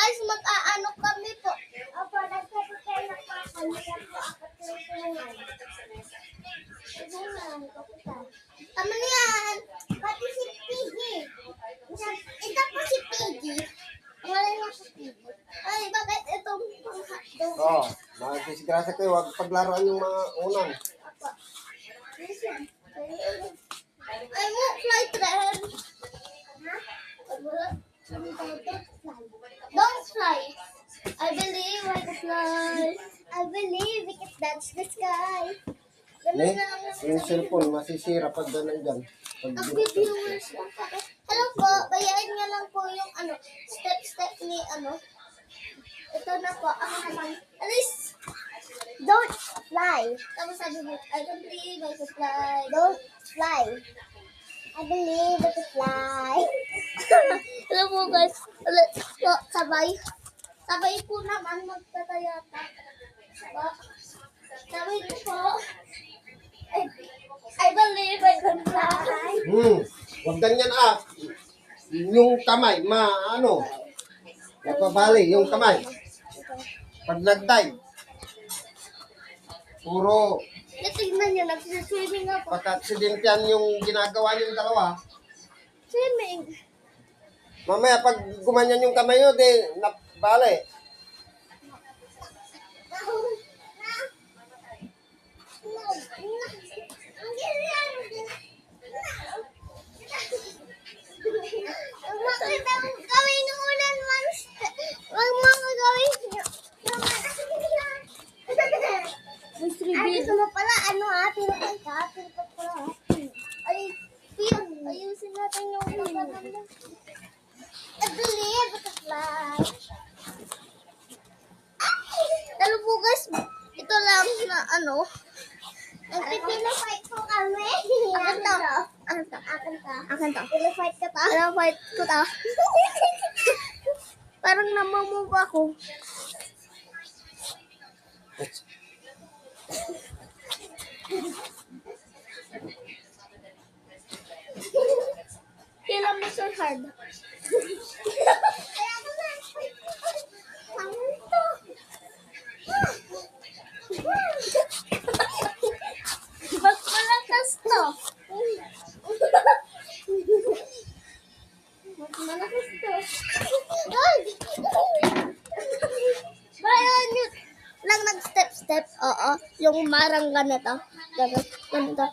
guys, mag-aano kami po. Opo, nagsabi kayo na kakaliyan po ako tulungan. Tama na yan. Pati si Piggy. Ito po si Piggy. Wala na si Piggy. Ay, bakit itong panghatong? Oo, magdisgrasya kayo. Huwag paglaruan yung mga unang. Apa. Listen. I won't fly train. Don't fly. I believe I can fly. I believe we can touch the sky. Yung cellphone, masisira pag ganun dyan. Ang viewers lang po. Hello po, bayaran niya lang po yung step ni Ito na po, ako naman. Alis! Don't fly. Tapos sabi mo, I don't believe I can fly. Don't fly. I believe I can fly. Hello po guys. Po, sabay. Sabay po naman magtatayata. Sabay po. I believe I can fly. Huwag ganyan yung kamay, napabali, yung kamay. Pag nag-dive, puro Natignan niyo, nagsiswimming ako. pagka-aksidentyan yung ginagawa yung dalawa. Swimming. Mamaya pag gumanyan yung kamay nyo, di napabali. Bakit ang gawin ng ulan monster? Huwag mga gawin niyo. Ay, gusto mo pala, tinukan ka, tinukan pala. Ay, ayusin natin yung pagkakan mo. I believe I can fly. Hello po guys, ito lang na Nagpipilifight po kami. Akin to. Akin to. Pilifight ka ta? Pilifight ko ta. Parang namamove ako. Kailan mo so hard? Mas malakas to. Mas malakas to. Bayan yun. Lang nag-step. Oo. Yung marang ganito. Ganito.